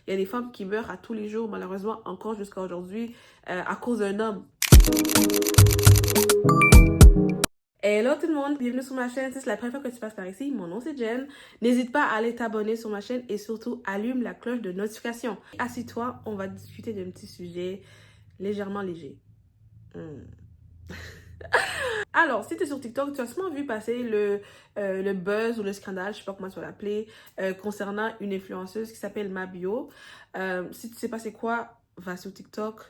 Il y a des femmes qui meurent à tous les jours, malheureusement, encore jusqu'à aujourd'hui, à cause d'un homme. Hello tout le monde, bienvenue sur ma chaîne. Si c'est la première fois que tu passes par ici, mon nom c'est Jen. N'hésite pas à aller t'abonner sur ma chaîne et surtout allume la cloche de notification. Assis-toi, on va discuter d'un petit sujet légèrement léger. Alors, si tu es sur TikTok, tu as sûrement vu passer le buzz ou le scandale, je sais pas comment tu vas l'appeler, concernant une influenceuse qui s'appelle Mabio. Si tu sais pas c'est quoi, va sur TikTok,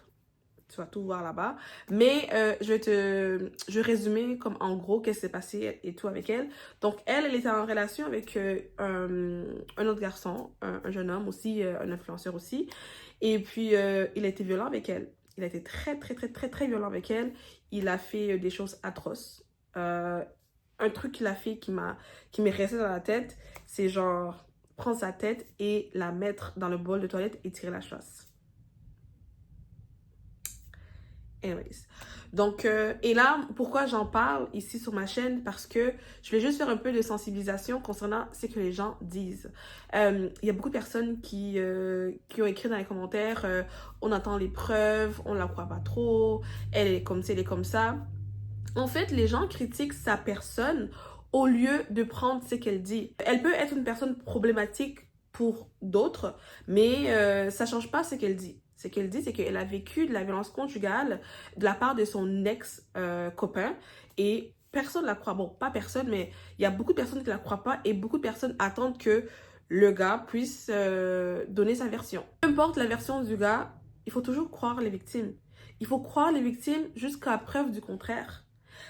tu vas tout voir là-bas. Mais je vais résumer comme en gros qu'est-ce qui s'est passé et tout avec elle. Donc, elle était en relation avec un autre garçon, un jeune homme aussi, un influenceur aussi. Et puis, il a été violent avec elle. Il a été très violent avec elle. Il a fait des choses atroces. Un truc qu'il a fait qui m'est resté dans la tête, c'est genre prendre sa tête et la mettre dans le bol de toilette et tirer la chasse. Anyways. Donc, et là, pourquoi j'en parle ici sur ma chaîne? Parce que je vais juste faire un peu de sensibilisation concernant ce que les gens disent. Il y a beaucoup de personnes qui ont écrit dans les commentaires on attend les preuves, on la croit pas trop, elle est comme ci, elle est comme ça. En fait, les gens critiquent sa personne au lieu de prendre ce qu'elle dit. Elle peut être une personne problématique pour d'autres, mais ça change pas ce qu'elle dit. Ce qu'elle dit, c'est qu'elle a vécu de la violence conjugale de la part de son ex-copain et personne ne la croit. Bon, pas personne, mais il y a beaucoup de personnes qui la croient pas et beaucoup de personnes attendent que le gars puisse donner sa version. Peu importe la version du gars, il faut toujours croire les victimes. Il faut croire les victimes jusqu'à preuve du contraire.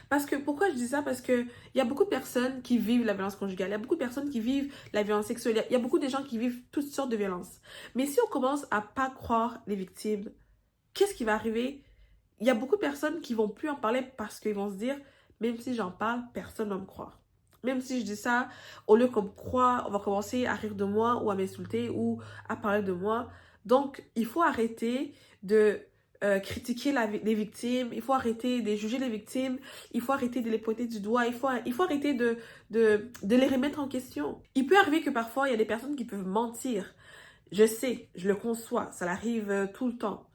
Parce que, pourquoi je dis ça? Parce que il y a beaucoup de personnes qui vivent la violence conjugale, il y a beaucoup de personnes qui vivent la violence sexuelle, il y a beaucoup de gens qui vivent toutes sortes de violences. Mais si on commence à pas croire les victimes, qu'est-ce qui va arriver? Il y a beaucoup de personnes qui vont plus en parler parce qu'ils vont se dire, même si j'en parle, personne ne va me croire. Même si je dis ça, au lieu qu'on me croie, on va commencer à rire de moi ou à m'insulter ou à parler de moi. Donc, il faut arrêter de critiquer les victimes, il faut arrêter de juger les victimes, il faut arrêter de les pointer du doigt, il faut arrêter de les remettre en question. Il peut arriver que parfois, il y a des personnes qui peuvent mentir. Je sais, je le conçois, ça arrive tout le temps.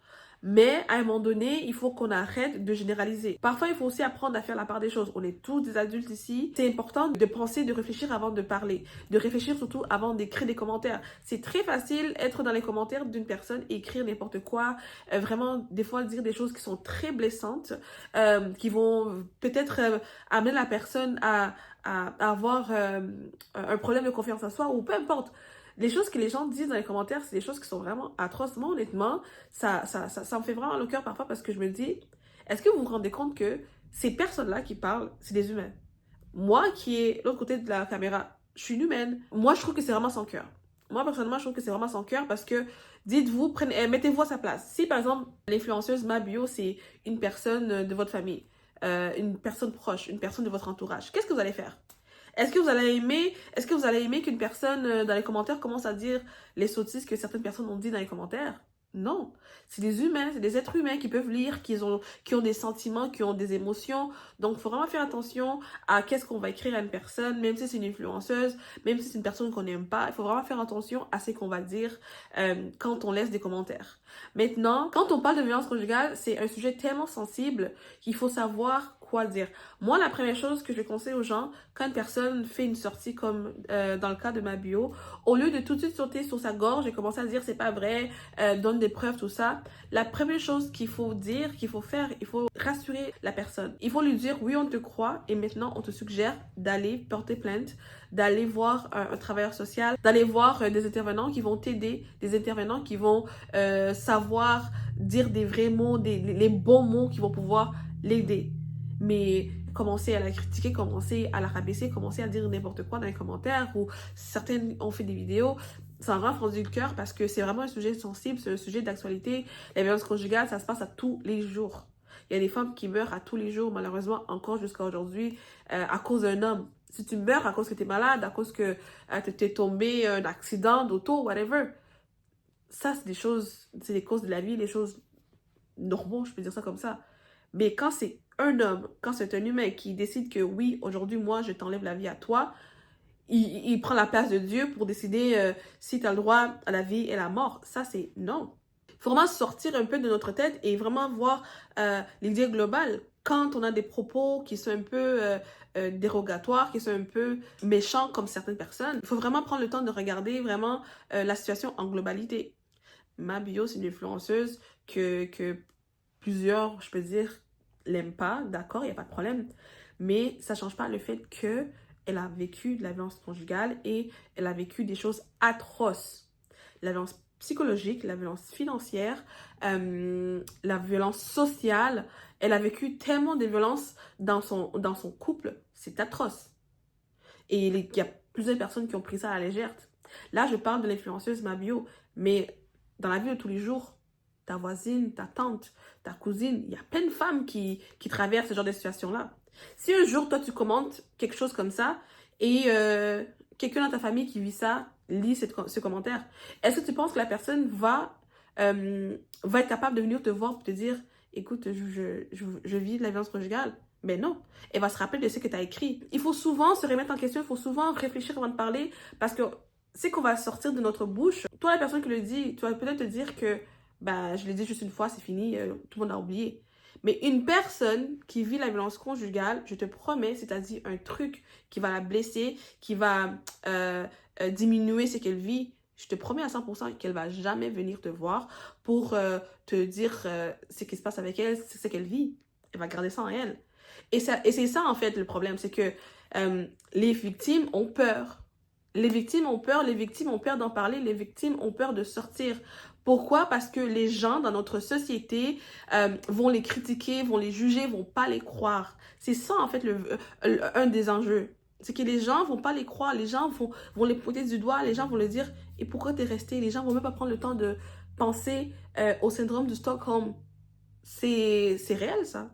Mais à un moment donné, il faut qu'on arrête de généraliser. Parfois, il faut aussi apprendre à faire la part des choses. On est tous des adultes ici. C'est important de penser, de réfléchir avant de parler. De réfléchir surtout avant d'écrire des commentaires. C'est très facile être dans les commentaires d'une personne, écrire n'importe quoi, vraiment des fois dire des choses qui sont très blessantes, qui vont peut-être amener la personne à avoir un problème de confiance en soi ou peu importe. Les choses que les gens disent dans les commentaires, c'est des choses qui sont vraiment atroces. Moi, honnêtement, ça me fait vraiment le cœur parfois parce que je me dis, est-ce que vous vous rendez compte que ces personnes-là qui parlent, c'est des humains? Moi, qui est l'autre côté de la caméra, je suis une humaine. Moi, je trouve que c'est vraiment sans cœur. Moi, personnellement, je trouve que c'est vraiment sans cœur parce que, dites-vous, mettez-vous à sa place. Si, par exemple, l'influenceuse Mabio, c'est une personne de votre famille, une personne proche, une personne de votre entourage, qu'est-ce que vous allez faire? Est-ce que vous allez aimer qu'une personne dans les commentaires commence à dire les sottises que certaines personnes ont dit dans les commentaires? Non. C'est des humains, c'est des êtres humains qui peuvent lire, qui ont des sentiments, qui ont des émotions. Donc, il faut vraiment faire attention à qu'est-ce qu'on va écrire à une personne, même si c'est une influenceuse, même si c'est une personne qu'on n'aime pas. Il faut vraiment faire attention à ce qu'on va dire quand on laisse des commentaires. Maintenant, quand on parle de violence conjugale, c'est un sujet tellement sensible qu'il faut savoir quoi dire. Moi, la première chose que je conseille aux gens, quand une personne fait une sortie comme dans le cas de ma bio, au lieu de tout de suite sauter sur sa gorge et commencer à dire c'est pas vrai, donne des preuves, tout ça, la première chose qu'il faut dire, qu'il faut faire, il faut rassurer la personne. Il faut lui dire oui, on te croit et maintenant on te suggère d'aller porter plainte, d'aller voir un travailleur social, d'aller voir des intervenants qui vont t'aider, des intervenants qui vont savoir dire des vrais mots, les bons mots qui vont pouvoir l'aider. Mais commencer à la critiquer, commencer à la rabaisser, commencer à dire n'importe quoi dans les commentaires ou certaines ont fait des vidéos, ça m'a vraiment fendu le cœur parce que c'est vraiment un sujet sensible, c'est un sujet d'actualité. La violence conjugale, ça se passe à tous les jours. Il y a des femmes qui meurent à tous les jours, malheureusement, encore jusqu'à aujourd'hui, à cause d'un homme. Si tu meurs à cause que tu es malade, à cause que tu es tombé, un accident d'auto, whatever, ça, c'est des choses, c'est des causes de la vie, les choses normaux, je peux dire ça comme ça. Mais quand c'est un homme, quand c'est un humain qui décide que oui, aujourd'hui, moi, je t'enlève la vie à toi, il prend la place de Dieu pour décider si tu as le droit à la vie et la mort. Ça, c'est non. Il faut vraiment sortir un peu de notre tête et vraiment voir l'idée globale. Quand on a des propos qui sont un peu dérogatoires, qui sont un peu méchants comme certaines personnes, il faut vraiment prendre le temps de regarder vraiment la situation en globalité. Ma bio, c'est une influenceuse que plusieurs, je peux dire, l'aiment pas, d'accord, il n'y a pas de problème. Mais ça ne change pas le fait que elle a vécu de la violence conjugale et elle a vécu des choses atroces. La violence psychologique, la violence financière, la violence sociale. Elle a vécu tellement de violences dans son couple. C'est atroce. Et il y a plusieurs personnes qui ont pris ça à la légère. Là, je parle de l'influenceuse Mabio, mais dans la vie de tous les jours, ta voisine, ta tante, ta cousine, il y a plein de femmes qui traversent ce genre de situation-là. Si un jour, toi, tu commentes quelque chose comme ça et quelqu'un dans ta famille qui vit ça, lit ce commentaire, est-ce que tu penses que la personne va être capable de venir te voir pour te dire « Écoute, je vis de la violence conjugale ». Mais non, elle va se rappeler de ce que tu as écrit. Il faut souvent se remettre en question, il faut souvent réfléchir avant de parler parce que c'est qu'on va sortir de notre bouche. Toi, la personne qui le dit, tu vas peut-être te dire que ben, je l'ai dit juste une fois, c'est fini, tout le monde a oublié. Mais une personne qui vit la violence conjugale, je te promets, si tu as dit un truc qui va la blesser, qui va diminuer ce qu'elle vit, je te promets à 100% qu'elle va jamais venir te voir pour te dire ce qui se passe avec elle, ce qu'elle vit. Elle va garder ça en elle. Et c'est ça, en fait, le problème. C'est que les victimes ont peur. Les victimes ont peur d'en parler, les victimes ont peur de sortir. Pourquoi? Parce que les gens dans notre société vont les critiquer, vont les juger, vont pas les croire. C'est ça, en fait, un des enjeux. C'est que les gens vont pas les croire, les gens vont les pointer du doigt, les gens vont leur dire « Et pourquoi t'es resté? » Les gens vont même pas prendre le temps de penser au syndrome de Stockholm. C'est réel, ça.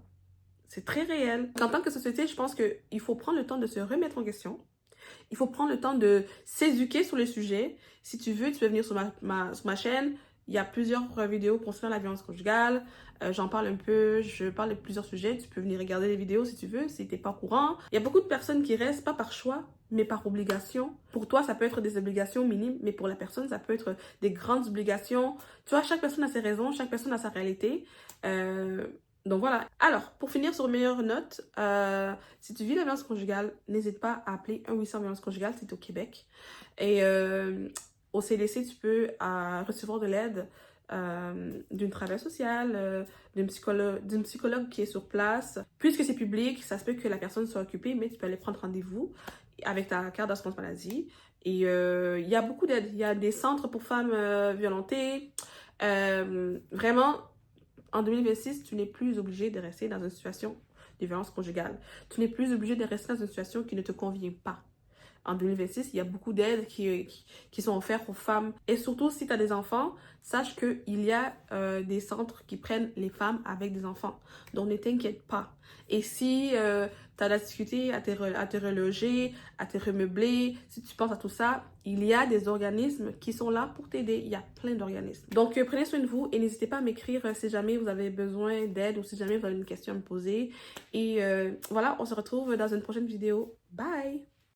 C'est très réel. En tant que société, je pense qu'il faut prendre le temps de se remettre en question. Il faut prendre le temps de s'éduquer sur le sujet. Si tu veux, tu peux venir sur ma chaîne. Il y a plusieurs vidéos concernant la violence conjugale. J'en parle un peu, je parle de plusieurs sujets. Tu peux venir regarder les vidéos si tu veux, si tu n'es pas au courant. Il y a beaucoup de personnes qui restent, pas par choix, mais par obligation. Pour toi, ça peut être des obligations minimes, mais pour la personne, ça peut être des grandes obligations. Tu vois, chaque personne a ses raisons, chaque personne a sa réalité. Donc voilà. Alors, pour finir sur une meilleure note, si tu vis la violence conjugale, n'hésite pas à appeler 1-800 violence conjugale, c'est au Québec. Et au CDC, tu peux recevoir de l'aide d'une travailleuse sociale, d'une psychologue qui est sur place. Puisque c'est public, ça se peut que la personne soit occupée, mais tu peux aller prendre rendez-vous avec ta carte d'assurance maladie. Et il y a beaucoup d'aide. Il y a des centres pour femmes violentées. Vraiment, en 2026, tu n'es plus obligé de rester dans une situation de violence conjugale. Tu n'es plus obligé de rester dans une situation qui ne te convient pas. En 2026, il y a beaucoup d'aides qui sont offertes aux femmes. Et surtout, si tu as des enfants, sache qu'il y a des centres qui prennent les femmes avec des enfants. Donc, ne t'inquiète pas. Et si tu as de la difficulté à te reloger, à te remeubler, si tu penses à tout ça, il y a des organismes qui sont là pour t'aider. Il y a plein d'organismes. Donc, prenez soin de vous et n'hésitez pas à m'écrire si jamais vous avez besoin d'aide ou si jamais vous avez une question à me poser. Et voilà, on se retrouve dans une prochaine vidéo. Bye!